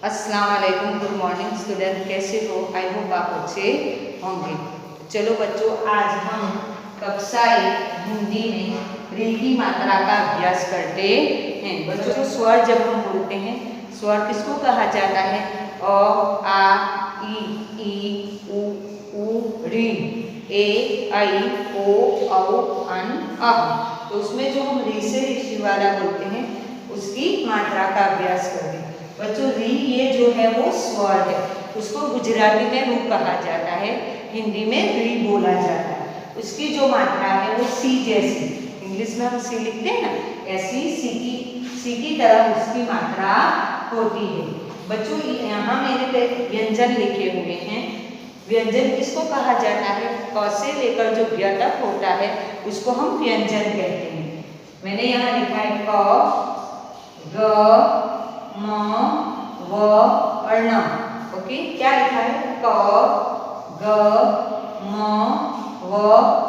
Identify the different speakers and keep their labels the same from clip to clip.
Speaker 1: अस्सलाम वालेकुम, good morning student. कैसे हो? आई होप आप अच्छे होंगे। चलो बच्चों, आज हम कक्षा 1 हिंदी में री की मात्रा का अभ्यास करते हैं। बच्चों, स्वर जब हम बोलते हैं, स्वर किसको कहा जाता है? अ, आ, ई, उ, री, ए, ऐ, ओ, औ, अन, अः। तो उसमें जो हम री से ऋषि वाला बोलते हैं उसकी मात्रा का अभ्यास करते हैं। बच्चों, री ये जो है वो स्वर है, उसको गुजराती में रू कहा जाता है, हिंदी में री बोला जाता है। उसकी जो मात्रा है वो सी जैसी, इंग्लिश में हम सी लिखते हैं ना, ऐसी सी की तरह उसकी मात्रा होती है। बच्चों, यहाँ मैंने पे व्यंजन लिखे हुए हैं। व्यंजन किसको कहा जाता है? क से लेकर जो व्य तक होता है उसको हम व्यंजन कहते हैं। मैंने यहाँ लिखा है क, ग, म, व और न। ओके, क्या लिखा है? क, ग, म, व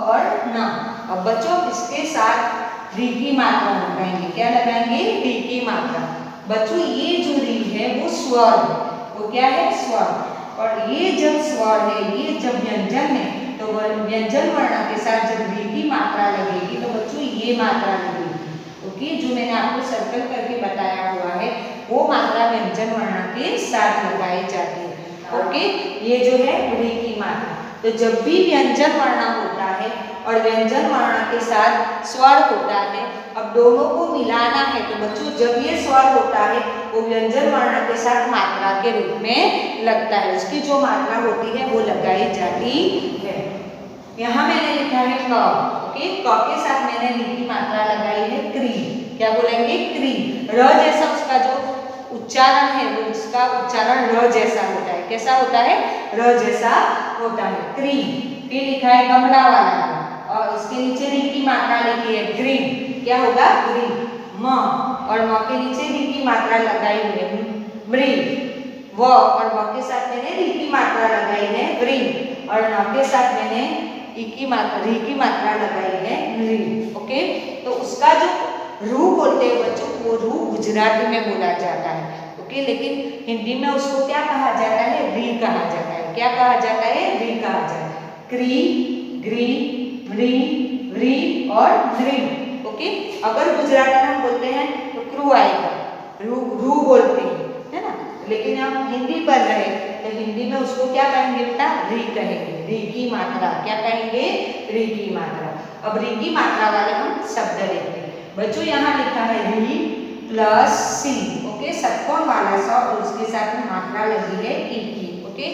Speaker 1: और न। अब बच्चों, इसके साथ री की मात्रा लगाएंगे। क्या लगाएंगे? री की मात्रा। बच्चों, ये जो री है वो स्वर है। वो क्या है? स्वर। और ये जब स्वर है, ये जब व्यंजन है, तो व्यंजन वर्ण के साथ जब री की मात्रा लगेगी तो बच्चों ये मात्रा लगेगी। ओके, जो मैंने आपको सर्कल करके बताया हुआ है वो मात्रा व्यंजन वर्ण के साथ लगाई जाती है। ओके, ये जो है री की मात्रा। तो जब भी व्यंजन वर्ण होता है और व्यंजन वर्ण के साथ स्वर होता है, अब दोनों को मिलाना है तो बच्चों जब ये स्वर होता है वो व्यंजन वर्ण के साथ मात्रा के रूप में लगता है। उसकी जो मात्रा होती है वो लगाई जाती है। यहाँ मैंने लिखा है क। ओके, क के साथ मैंने री की मात्रा लगाई है क्री। क्या बोलेंगे? क्री। र जैसा उसका जो उच्चारण है वो उसका उच्चारण र जैसा होता है। कैसा होता है? र जैसा होता है, क्री। फिर लिखा है गमला वाला और उसके नीचे री की मात्रा लिखी है ग्रीन। क्या होगा? ग्रीन। म और म के नीचे री की मात्रा लगाई हुई है मृ। व और व के साथ मैंने री की मात्रा लगाई है ग्रीन और न के साथ मैंने री की मात्रा लगाई है नृ। ओके, तो उसका जो रू बोलते हैं बच्चों, वो रू गुजराती में बोला जाता है। ओके, लेकिन हिंदी में उसको क्या कहा जाता है? री कहा जाता है। क्या कहा जाता है? री कहा जाता है। क्री, ग्री, मृ, री और नृ। ओके, अगर गुजराती में हम बोलते हैं तो क्रू आएगा, रू बोलते हैं, है ना। लेकिन हम हिंदी पढ़ रहे तो हिंदी में उसको क्या कहेंगे बेटा? री कहेंगे। री की मात्रा। क्या कहेंगे? री की मात्रा। अब री की मात्रा वाले हम शब्द लेते हैं। बच्चों, यहाँ लिखा है री प्लस सी। ओके, षटकोण वाला सा और उसके साथ में मात्रा लगी है ई की। ओके,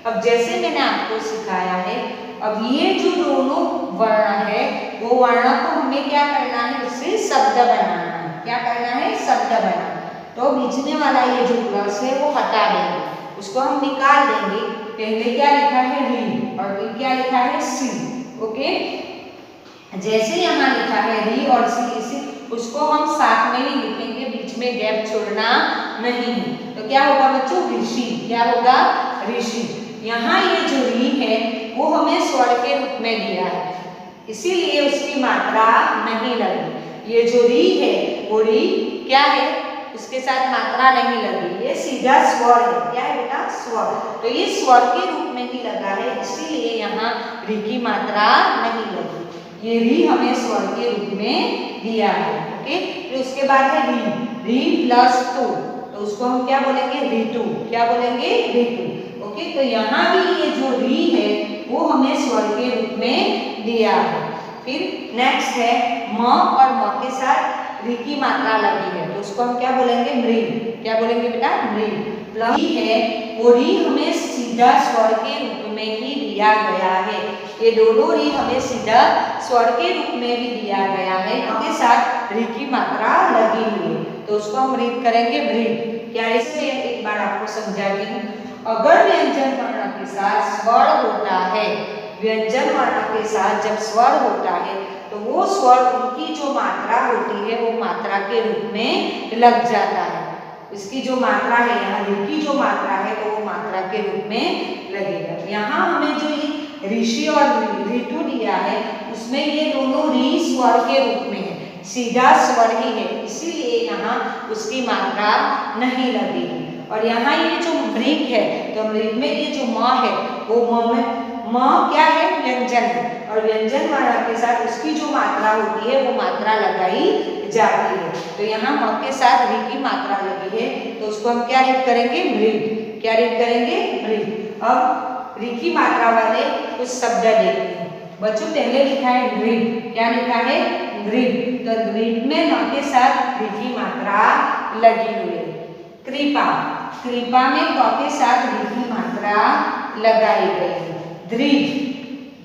Speaker 1: अब जैसे मैंने आपको सिखाया है, अब ये जो दोनों वर्ण है वो वर्ण को हमें क्या करना है? उससे शब्द बनाना है। क्या करना है? शब्द बनाना। तो बीच वाला ये जो प्लस है वो हटा देंगे, उसको हम निकाल देंगे। पहले क्या लिखा है? री और फिर क्या लिखा है? सी। ओके, जैसे यहाँ लिखा है री और सी, इसी उसको हम साथ में ही लिखेंगे, बीच में गैप छोड़ना नहीं। तो क्या होगा बच्चों? ऋषि। क्या होगा? ऋषि। यहाँ ये जो री है वो हमें स्वर के रूप में दिया है, इसीलिए उसकी मात्रा नहीं लगी। ये जो री है वो री क्या है? उसके साथ मात्रा नहीं लगी, ये सीधा स्वर है। क्या है बेटा? स्वर। तो ये स्वर के रूप में ही लगा है, इसीलिए यहाँ री की मात्रा नहीं लगी। ये री हमें स्वर के रूप में दिया है। ओके, फिर उसके बाद है री प्लस टू, तो उसको हम क्या बोलेंगे? ऋतु। क्या बोलेंगे? ऋतु। ओके, तो यहाँ भी ये जो री है वो हमें स्वर के रूप में दिया है। फिर नेक्स्ट है म और म के साथ री की मात्रा लगी है, तो उसको हम क्या बोलेंगे? मृ। क्या बोलेंगे बेटा? मृ। प्लस है वो री हमें सीधा स्वर के रूप में ही दिया गया है। ये दोनों री हमें सीधा स्वर के रूप में भी दिया गया है, उनके साथ री की मात्रा लगी हुई है, तो उसको हम रीड करेंगे मृ। क्या? इसलिए एक बार आपको समझाती हूँ। अगर व्यंजन वर्ण के साथ स्वर होता है, व्यंजन वर्ण के साथ जब स्वर होता है तो वो स्वर उनकी जो मात्रा होती है वो मात्रा के रूप में लग जाता है। इसकी जो मात्रा है, यहाँ री की जो मात्रा है तो वो मात्रा के रूप में लगेगा। यहाँ हमें जो ये ऋषि और ऋतु दिया है उसमें ये दोनों री स्वर के रूप में है, सीधा स्वर ही है, इसीलिए यहाँ उसकी मात्रा नहीं लगेगी। और यहाँ ये जो मृग है तो मृग में ये जो म है वो म में म क्या है, व्यंजन है, और व्यंजन वर्ण के साथ उसकी जो मात्रा होती है वो मात्रा लगाई जाती है। तो यहाँ म के साथ री की मात्रा लगी है तो उसको हम क्या रीड करेंगे, मृग। क्या रीड करेंगे, मृग। अब री की मात्रा वाले कुछ शब्द देखते हैं बच्चों। पहले लिखा है ग्रीड, क्या लिखा है, ग्रीड। तो ग्रीड में न के साथ री की मात्रा लगी हुई है। कृपा, कृपा में क के साथ री की मात्रा लगाई गई है। दृढ़,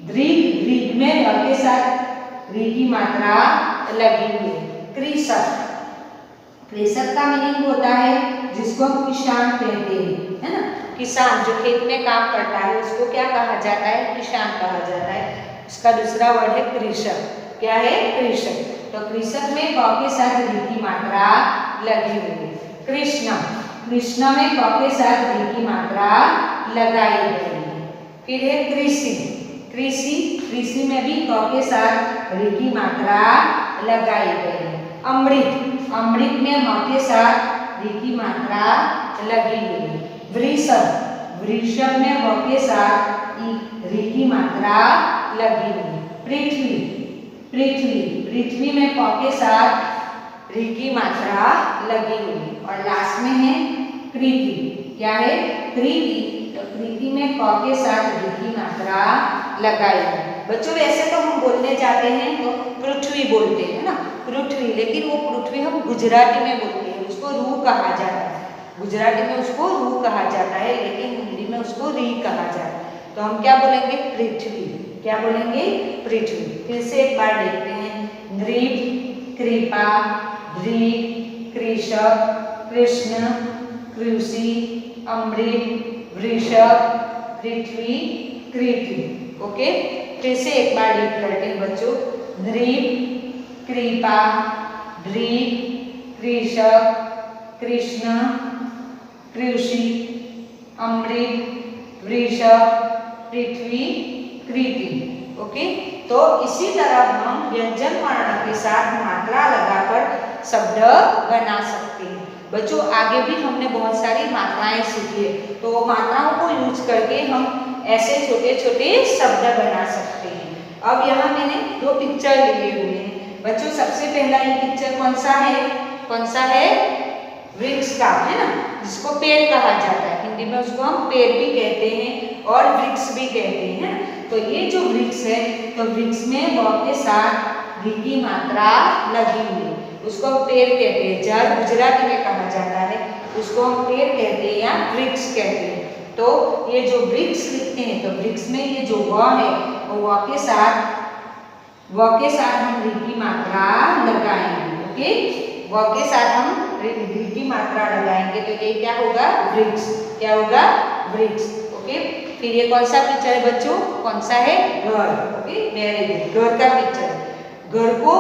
Speaker 1: दृढ़, दृढ़ में न के साथ री की मात्रा लगी हुई है। कृषक, कृषक का मीनिंग होता है जिसको हम किसान कहते हैं, है ना। किसान जो खेत में काम करता है उसको क्या कहा जाता है, किसान कहा जाता है। उसका दूसरा वर्ड है कृषक। क्या है, कृषक। तो कृषक में क के साथ री की मात्रा लगी हुई है। कृष्ण, कृष्ण में क के साथ री की मात्रा लगाई गई है। फिर है कृषि, कृषि, कृषि में भी क के साथ री की मात्रा लगाई गई है। अमृत, अमृत में म के साथ री की मात्रा लगी हुई है। वृषभ, वृषभ में व के साथ री की मात्रा लगी हुई है। पृथ्वी, पृथ्वी, पृथ्वी में प के साथ री की मात्रा लगी हुई है। और लास्ट में है कृति, क्या है, कृति। तो कृति में क के साथ री की मात्रा लगाई है। बच्चों वैसे तो हम बोलने जाते हैं तो पृथ्वी बोलते हैं ना, पृथ्वी, लेकिन वो पृथ्वी हम गुजराती में बोलते हैं, उसको रू कहा जाता है। गुजराती में उसको रू कहा जाता है लेकिन हिंदी में उसको री कहा जाता है। तो हम क्या बोलेंगे, पृथ्वी। क्या बोलेंगे, पृथ्वी। फिर से एक बार देखते हैं। दृढ़, कृपा, दृढ़, कृषक, कृष्ण, कृषि, अमृत, वृषभ, पृथ्वी, कृति। ओके, फिर से एक बार रीड करते हैं बच्चों। दृढ़, कृपा, दृढ़, कृषक, कृष्ण, कृषि, अमृत, वृषभ, पृथ्वी, कृति। ओके, तो इसी तरह हम व्यंजन वर्ण के साथ मात्रा लगाकर शब्द बना सकते हैं। बच्चों आगे भी हमने बहुत सारी मात्राएं सीखी है तो वो मात्राओं को यूज करके हम ऐसे छोटे छोटे शब्द बना सकते हैं। अब यहाँ मैंने दो पिक्चर लिए हुए हैं बच्चों। सबसे पहला ये पिक्चर कौन सा है, कौन सा है, वृक्ष का, है ना, जिसको पेड़ कहा जाता है। हिंदी में उसको हम पेड़ भी कहते हैं और वृक्ष भी कहते हैं। तो ये जो वृक्ष है तो वृक्ष में व के साथ री की मात्रा लगी हुई है, उसको हम पेड़ कहते हैं। जड़ गुजराती में कहा जाता है, उसको हम पेड़ कहते हैं या वृक्ष कहते हैं। तो ये जो वृक्ष लिखते हैं तो वृक्ष में ये जो व है वो व के साथ हम री की मात्रा लगाएंगे। ओके, व के साथ हम री की मात्रा लगाएंगे तो ये क्या होगा, वृक्ष। क्या होगा, वृक्ष। ओके, फिर ये कौन सा पिक्चर है बच्चों, कौन सा है, घर। ओके, वेरी गुड, घर का पिक्चर। घर को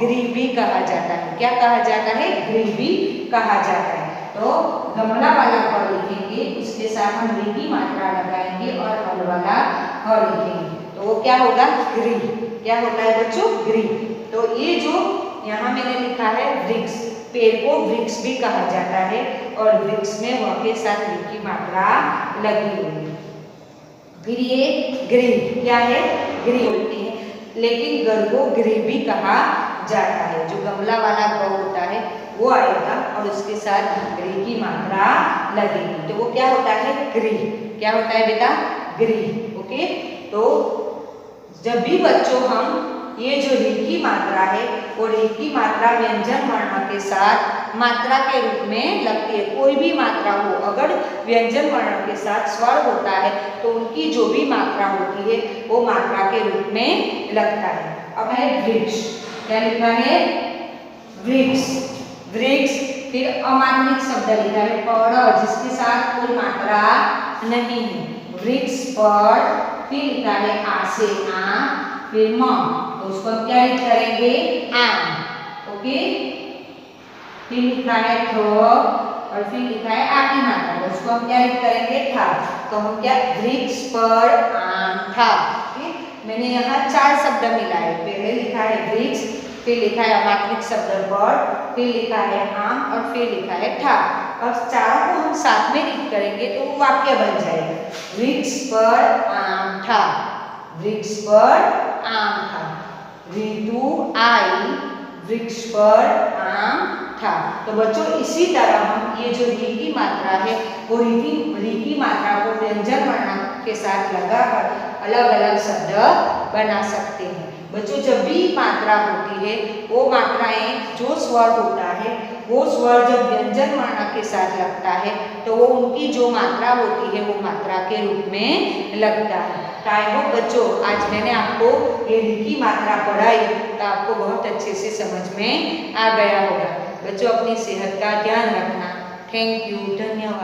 Speaker 1: गृह भी कहा जाता है। क्या कहा जाता है, गृह भी कहा जाता है। तो गमला वाला घर लिखेंगे, उसके साथ हम री की मात्रा लगाएंगे और हल वाला ह लिखेंगे तो वो क्या होगा, गृह। क्या होता है बच्चों, गृह। तो ये जो यहाँ मैंने लिखा है वृक्ष, पेड़ को वृक्ष भी कहा जाता है और वृक्ष में व के साथ री की मात्रा लगी हुई है। फिर ये गृह, क्या है, गृह बोलते हैं, लेकिन घर को गृह भी कहा जाता है। जो गमला वाला ग होता है वो आएगा और उसके साथ गृह की मात्रा लगेगी तो वो क्या होता है, गृह। क्या होता है बेटा, गृह। ओके, तो जब भी बच्चों हम ये जो री की मात्रा है वो री की मात्रा व्यंजन वर्ण के साथ मात्रा के रूप में लगती है। कोई भी मात्रा हो, अगर व्यंजन वर्ण के साथ स्वर होता है तो उनकी जो भी मात्रा होती है वो मात्रा के रूप में लगता है। अब है वृक्ष। क्या लिखा है, वृक्ष, वृक्ष। फिर अमात्रिक शब्द लिखा है पड़, जिसके साथ कोई मात्रा नहीं है, वृक्ष पड़। फिर लिखा है आ से आम, फिर म, तो उसको हम क्या लिख करेंगे, आम। ओके, फिर लिखा है ठ और फिर लिखा है आ की मात्रा, तो उसको हम क्या लिख करेंगे, ठा। तो हम क्या, वृक्ष पर आम था। मैंने यहाँ 4 शब्द मिलाए। पहले लिखा है वृक्ष, फिर लिखा है अमात्रिक शब्द बड़, फिर लिखा है आम और फिर लिखा है ठा। अब चारों को हम साथ में रीड करेंगे तो वो वाक्य बन जाएगा। वृक्ष पर आम था, वृक्ष पर आम था। ऋतु आई, वृक्ष पर आम था। तो बच्चों इसी तरह हम ये जो री की मात्रा है वो री की मात्रा को व्यंजन वर्ण के साथ लगाकर अलग अलग शब्द बना सकते हैं। बच्चों जब भी मात्रा होती है वो मात्राएं जो स्वर होता है वो स्वर जब व्यंजन वर्ण के साथ लगता है तो वो उनकी जो मात्रा होती है वो मात्रा के रूप में लगता है। तो आई होप बच्चों आज मैंने आपको ये री की मात्रा पढ़ाई तो आपको बहुत अच्छे से समझ में आ गया होगा। बच्चों अपनी सेहत का ध्यान रखना। थैंक यू, धन्यवाद।